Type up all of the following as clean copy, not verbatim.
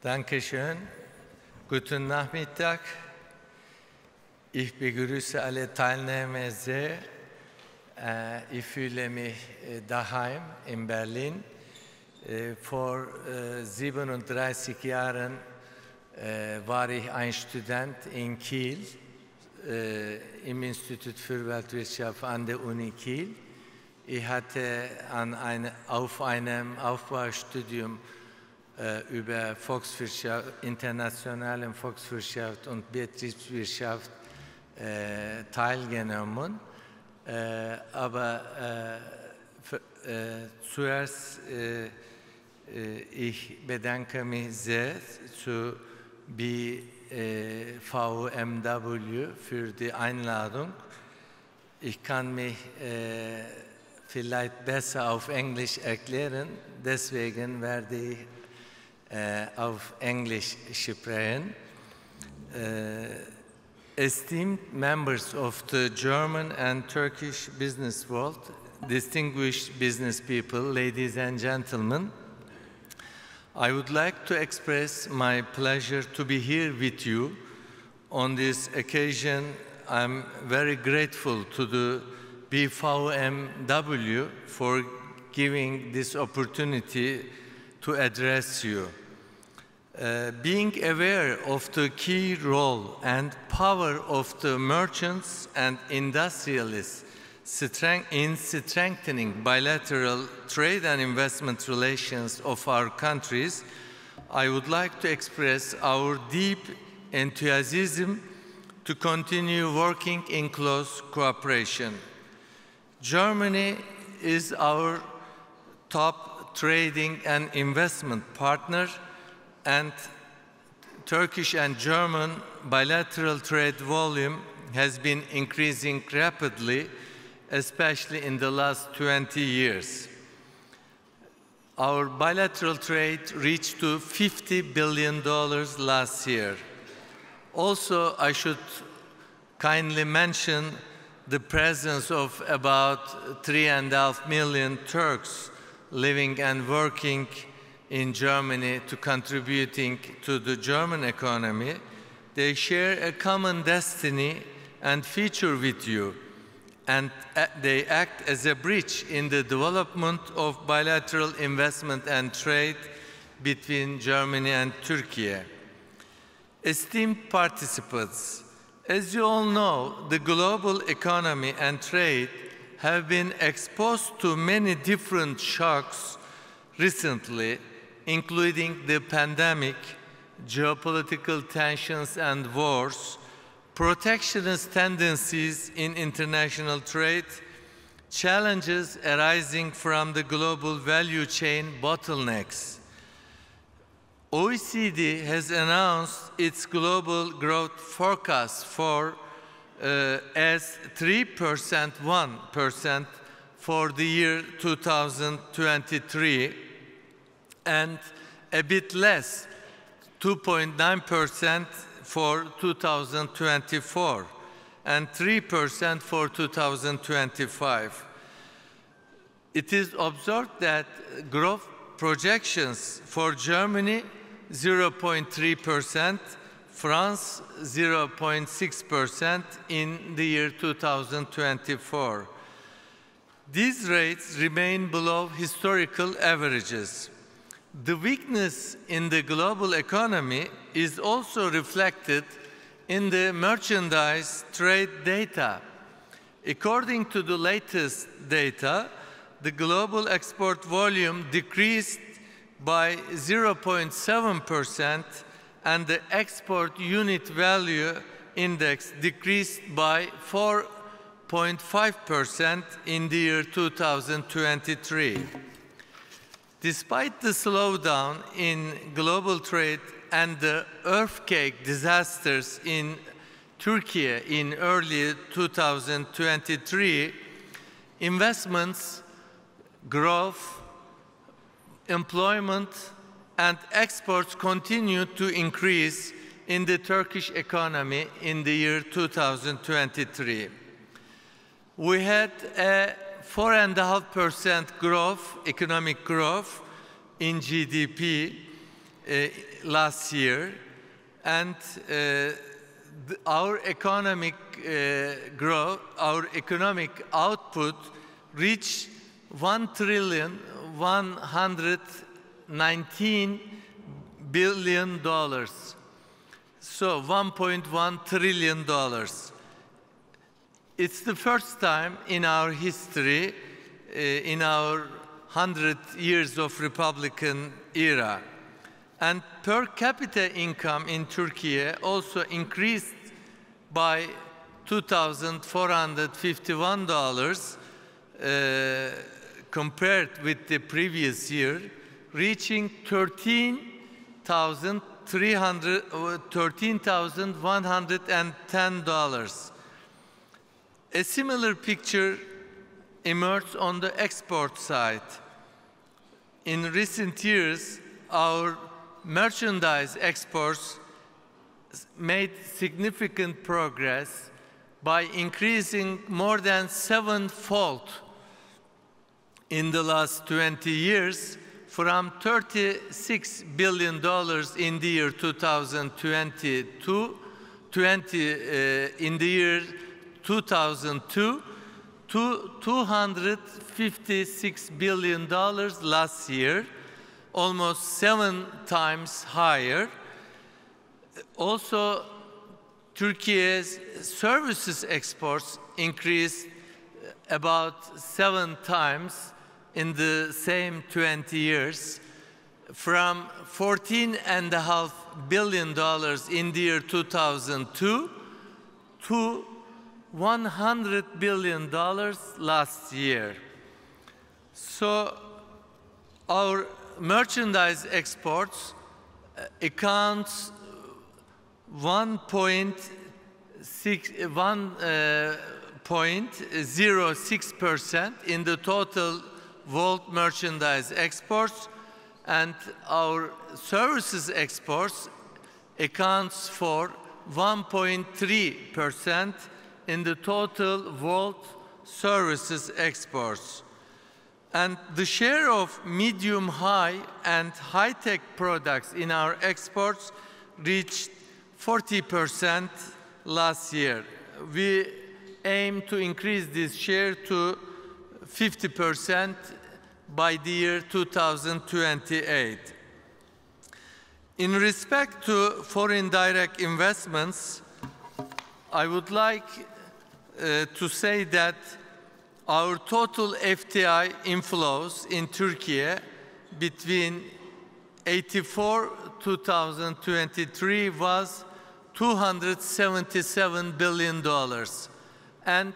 Dankeschön. Guten Nachmittag. Ich begrüße alle Teilnehmer sehr. Ich fühle mich daheim in Berlin. Vor 37 Jahren war ich ein Student in Kiel, im Institut für Weltwirtschaft an der Uni Kiel. Ich hatte auf einem Aufbaustudium über Volkswirtschaft, internationale Volkswirtschaft und Betriebswirtschaft teilgenommen. Aber zuerst ich bedanke mich sehr zu BVMW für die Einladung. Ich kann mich vielleicht besser auf Englisch erklären, deswegen werde ich auf Englisch sprechen. Esteemed members of the German and Turkish business world, distinguished business people, ladies and gentlemen, I would like to express my pleasure to be here with you. On this occasion, I'm very grateful to the BVMW for giving this opportunity to address you. Being aware of the key role and power of the merchants and industrialists in strengthening bilateral trade and investment relations of our countries, I would like to express our deep enthusiasm to continue working in close cooperation. Germany is our top trading and investment partner, and Turkish and German bilateral trade volume has been increasing rapidly, especially in the last 20 years. Our bilateral trade reached to $50 billion last year. Also, I should kindly mention the presence of about 3.5 million Turks living and working in Germany to contributing to the German economy. They share a common destiny and future with you, and they act as a bridge in the development of bilateral investment and trade between Germany and Türkiye. Esteemed participants, as you all know, the global economy and trade have been exposed to many different shocks recently, including the pandemic, geopolitical tensions and wars, protectionist tendencies in international trade, challenges arising from the global value chain bottlenecks. OECD has announced its global growth forecast as 1% for the year 2023 and a bit less, 2.9% for 2024 and 3% for 2025. It is observed that growth projections for Germany 0.3%, France 0.6% in the year 2024. These rates remain below historical averages. The weakness in the global economy is also reflected in the merchandise trade data. According to the latest data, the global export volume decreased by 0.7% and the export unit value index decreased by 4.5% in the year 2023. Despite the slowdown in global trade and the earthquake disasters in Türkiye in early 2023, investments, growth, employment, and exports continued to increase in the Turkish economy in the year 2023. We had a 4.5% growth, economic growth in GDP, last year, and our economic growth, our economic output reached $1,119 billion. So $1.1 trillion. It's the first time in our history, in our 100 years of Republican era. And per capita income in Turkey also increased by $2,451 compared with the previous year, reaching $13,110. A similar picture emerged on the export side. In recent years, our merchandise exports made significant progress by increasing more than sevenfold in the last 20 years, from $36 billion in the year 2002 to $256 billion last year, almost 7 times higher. Also, Turkey's services exports increased about 7 times in the same 20 years, from $14.5 billion in the year 2002 to $100 billion last year. So our merchandise exports accounts 1.06% in the total world merchandise exports, and our services exports accounts for 1.3% in the total world services exports. And the share of medium, high, and high-tech products in our exports reached 40% last year. We aim to increase this share to 50% by the year 2028. In respect to foreign direct investments, I would like to say that our total FDI inflows in Turkey between 2023 was $277 billion, and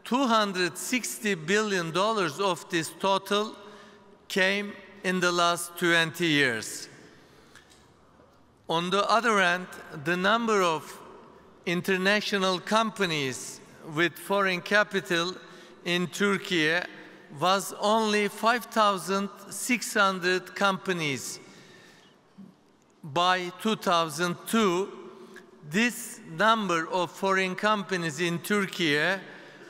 $260 billion of this total came in the last 20 years. On the other hand, the number of international companies with foreign capital in Turkey was only 5,600 companies. By 2002, this number of foreign companies in Turkey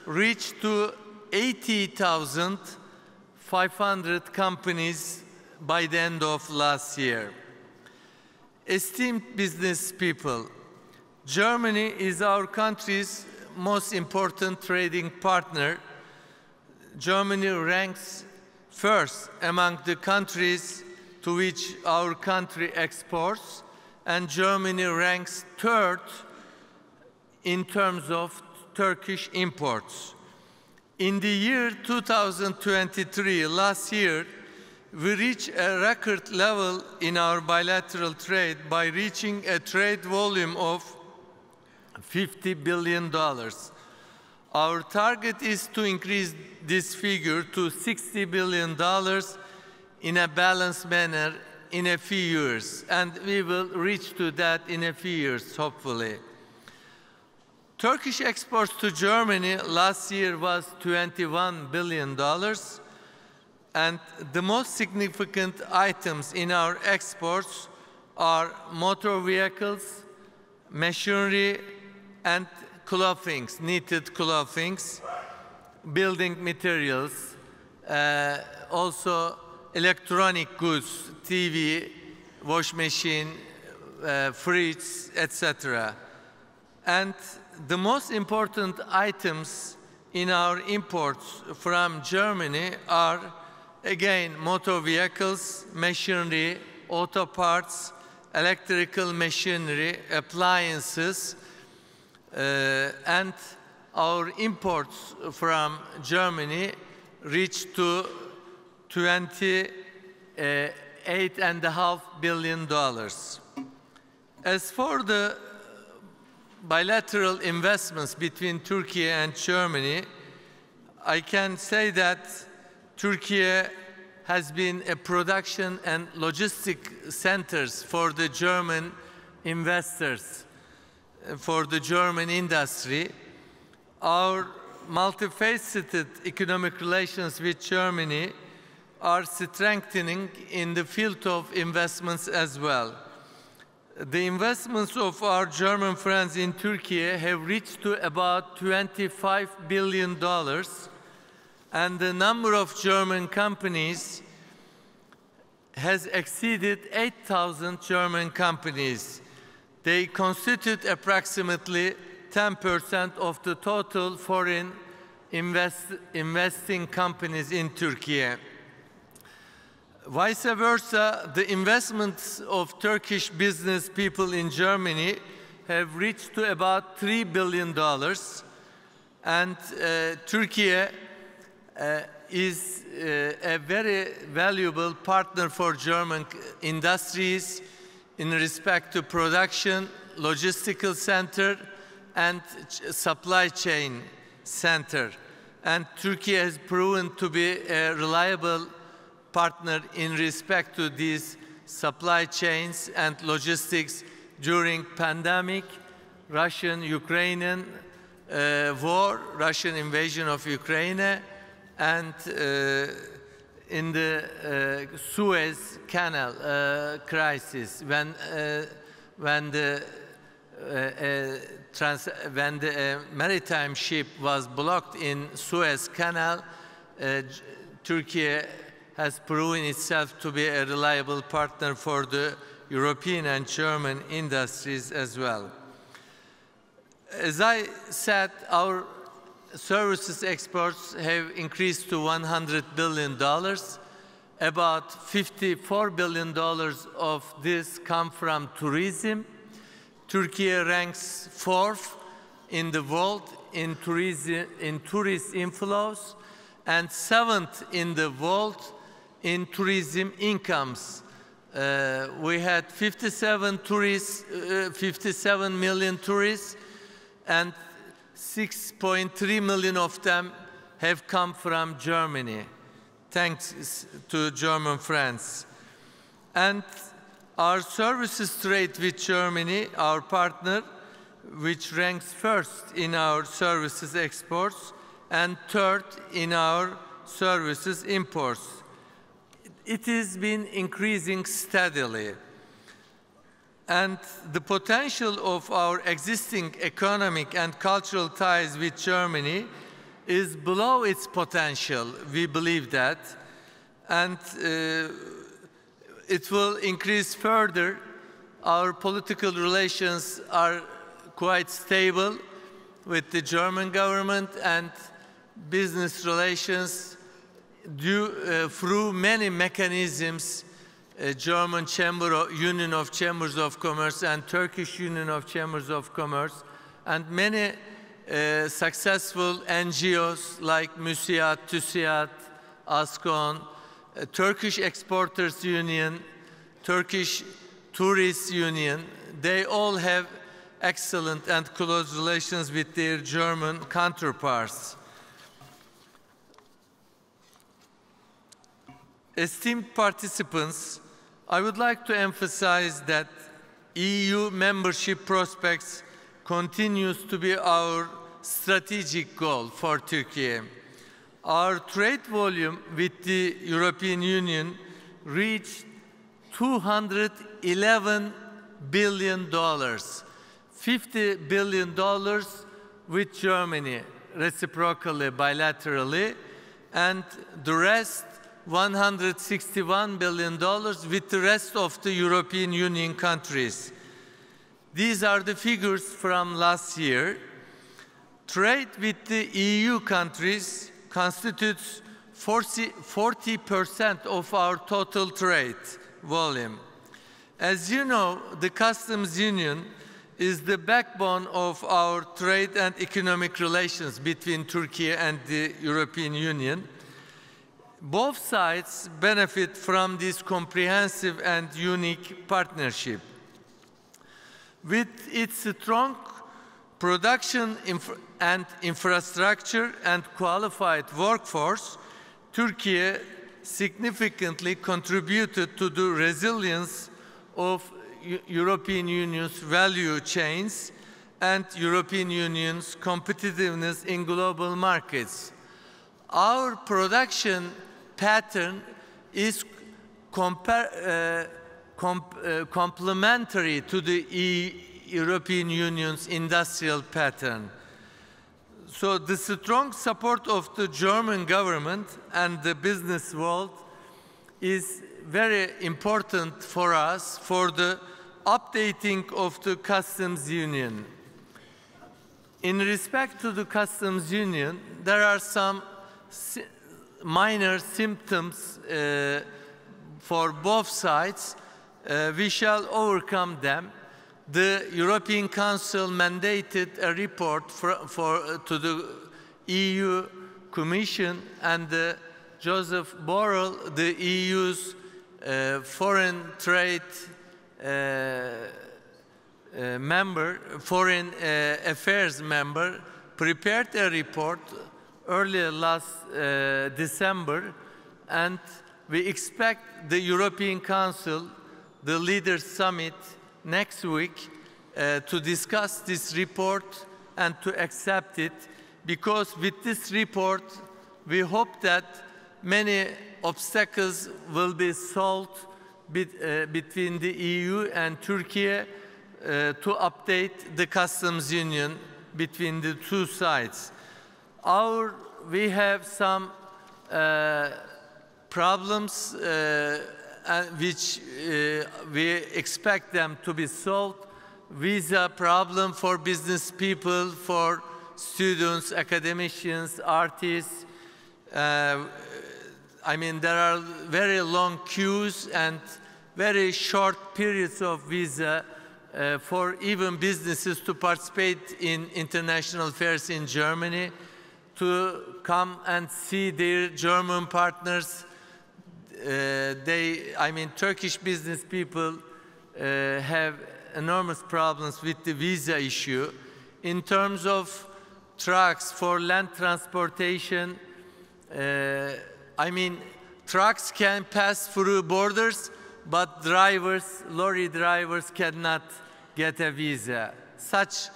reached to 80,500 companies by the end of last year. Esteemed business people, Germany is our country's most important trading partner. Germany ranks first among the countries to which our country exports, and Germany ranks third in terms of Turkish imports. In the year 2023, last year, we reached a record level in our bilateral trade by reaching a trade volume of $50 billion. Our target is to increase this figure to $60 billion in a balanced manner in a few years, and we will reach to that in a few years, hopefully. Turkish exports to Germany last year was $21 billion, and the most significant items in our exports are motor vehicles, machinery, and clothing, knitted clothing, building materials, also electronic goods, TV, wash machine, fridge, etc. And the most important items in our imports from Germany are, again, motor vehicles, machinery, auto parts, electrical machinery, appliances, and our imports from Germany reached to $28.5 billion. As for the bilateral investments between Turkey and Germany, I can say that Turkey has been a production and logistic centers for the German investors, for the German industry. Our multifaceted economic relations with Germany are strengthening in the field of investments as well. The investments of our German friends in Turkey have reached to about $25 billion, and the number of German companies has exceeded 8,000 German companies. They constitute approximately 10% of the total foreign investing companies in Turkey. Vice versa, the investments of Turkish business people in Germany have reached to about $3 billion, and Turkey is a very valuable partner for German industries in respect to production, logistical center, and supply chain center. And Turkey has proven to be a reliable partner in respect to these supply chains and logistics during pandemic, Russian-Ukrainian war, Russian invasion of Ukraine, and in the Suez Canal crisis, when the maritime ship was blocked in Suez Canal, Turkey has proven itself to be a reliable partner for the European and German industries as well. As I said, our services exports have increased to $100 billion. About $54 billion of this come from tourism. Turkey ranks 4th in the world in tourist inflows, and 7th in the world in tourism incomes. We had 57 million tourists, and 6.3 million of them have come from Germany, thanks to German friends. And our services trade with Germany, our partner, which ranks 1st in our services exports and 3rd in our services imports. It has been increasing steadily. And the potential of our existing economic and cultural ties with Germany is below its potential, we believe that. And it will increase further. Our political relations are quite stable with the German government, and business relations through many mechanisms, German Union of Chambers of Commerce and Turkish Union of Chambers of Commerce, and many successful NGOs like MÜSİAD, TÜSİAD, ASKON, Turkish Exporters Union, Turkish Tourist Union. They all have excellent and close relations with their German counterparts. Esteemed participants, I would like to emphasize that EU membership prospects continues to be our strategic goal for Turkey. Our trade volume with the European Union reached $211 billion, $50 billion with Germany, reciprocally, bilaterally, and the rest $161 billion with the rest of the European Union countries. These are the figures from last year. Trade with the EU countries constitutes 40% of our total trade volume. As you know, the customs union is the backbone of our trade and economic relations between Turkey and the European Union. Both sides benefit from this comprehensive and unique partnership. With its strong production and infrastructure and qualified workforce, Turkey significantly contributed to the resilience of European Union's value chains and European Union's competitiveness in global markets. Our production pattern is complementary to the European Union's industrial pattern. So the strong support of the German government and the business world is very important for us for the updating of the customs union. In respect to the customs union, there are some minor symptoms for both sides. We shall overcome them. The European Council mandated a report to the EU Commission, and Joseph Borrell, the EU's foreign trade foreign affairs member, prepared a report earlier last December, and we expect the European Council, the Leaders' Summit next week, to discuss this report and to accept it, because with this report, we hope that many obstacles will be solved between the EU and Turkey to update the customs union between the two sides. We have some problems which we expect them to be solved. Visa problem for business people, for students, academicians, artists. I mean, there are very long queues and very short periods of visa for even businesses to participate in international fairs in Germany, to come and see their German partners. Turkish business people have enormous problems with the visa issue. In terms of trucks for land transportation, trucks can pass through borders, but lorry drivers cannot get a visa. Such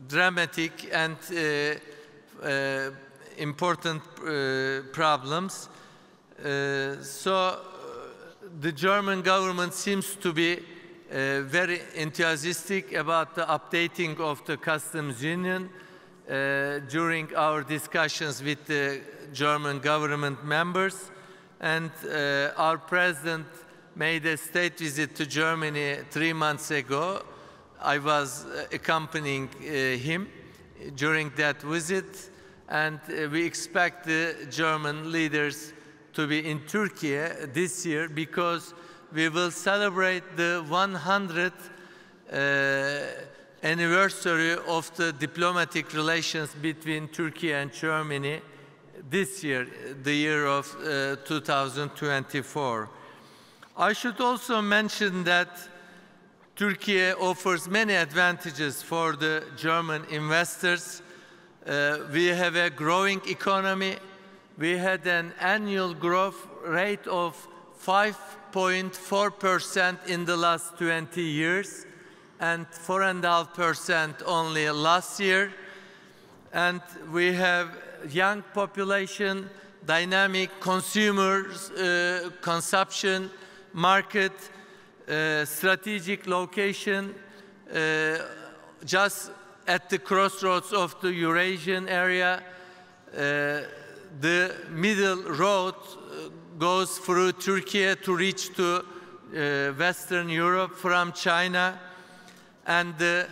dramatic and important problems. So the German government seems to be very enthusiastic about the updating of the customs union. During our discussions with the German government members, and our president made a state visit to Germany 3 months ago. I was accompanying him during that visit, and we expect the German leaders to be in Turkey this year, because we will celebrate the 100th anniversary of the diplomatic relations between Turkey and Germany this year, the year of 2024. I should also mention that Turkey offers many advantages for the German investors. We have a growing economy. We had an annual growth rate of 5.4% in the last 20 years, and 4.5% only last year. And we have young population, dynamic consumers, consumption market, strategic location, just at the crossroads of the Eurasian area. the middle road goes through Turkey to reach to Western Europe from China, and the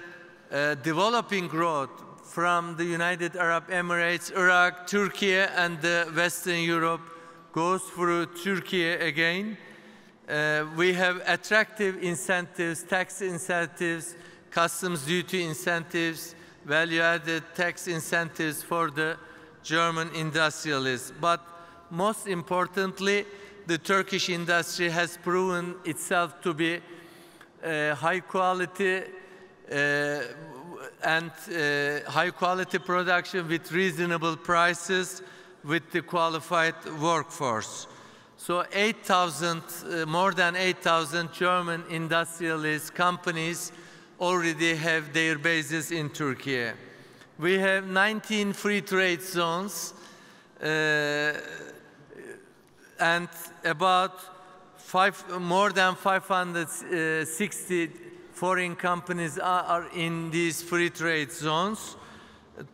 developing road from the United Arab Emirates, Iraq, Turkey, and Western Europe goes through Turkey again. We have attractive incentives, tax incentives, customs duty incentives, value-added tax incentives for the German industrialists. But most importantly, the Turkish industry has proven itself to be high quality and high quality production with reasonable prices with the qualified workforce. So more than 8,000 German industrialist companies already have their bases in Turkey. We have 19 free trade zones and about more than 560 foreign companies are in these free trade zones.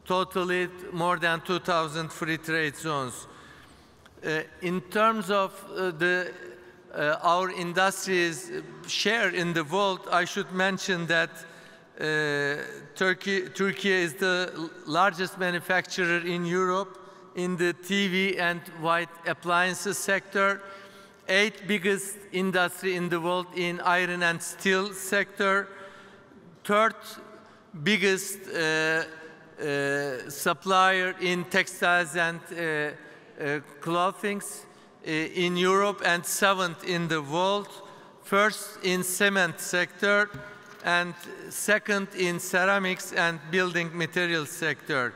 Totally more than 2,000 free trade zones. In terms of our industry's share in the world, I should mention that Turkey is the largest manufacturer in Europe in the TV and white appliances sector, 8th biggest industry in the world in iron and steel sector, 3rd biggest supplier in textiles and clothing in Europe, and 7th in the world, 1st in cement sector, and 2nd in ceramics and building materials sector.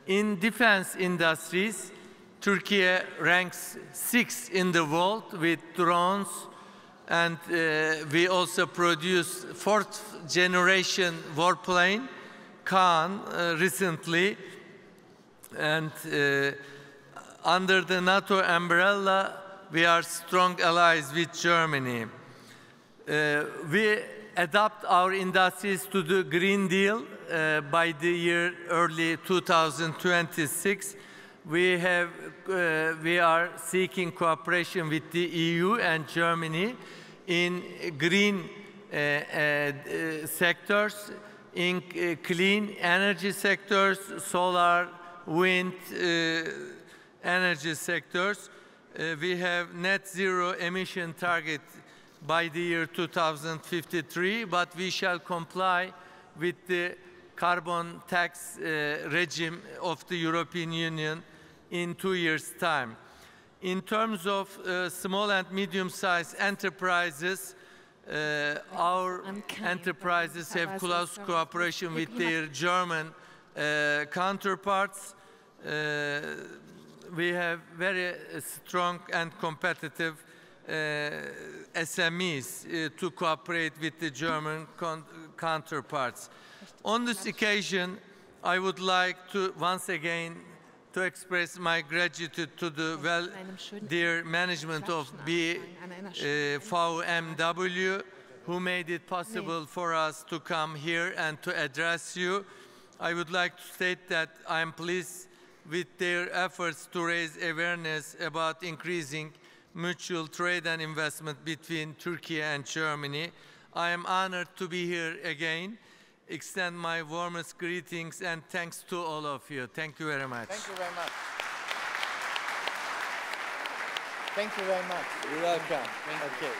In defense industries, Turkey ranks 6th in the world with drones, and we also produce 4th generation warplane, Kaan, recently, and under the NATO umbrella, we are strong allies with Germany. We adapt our industries to the Green Deal by the year early 2026. We are seeking cooperation with the EU and Germany in green sectors, in clean energy sectors, solar, wind, energy sectors. We have net zero emission target by the year 2053, but we shall comply with the carbon tax regime of the European Union in 2 years' time. In terms of small and medium-sized enterprises, our enterprises have close cooperation with their German counterparts. We have very strong and competitive SMEs to cooperate with the German counterparts. On this occasion, I would like to once again to express my gratitude to the dear management of BVMW, who made it possible for us to come here and to address you. I would like to state that I am pleased with their efforts to raise awareness about increasing mutual trade and investment between Turkey and Germany. I am honored to be here again. Extend my warmest greetings and thanks to all of you. Thank you very much. Thank you very much. Thank you very much. You're welcome. Okay.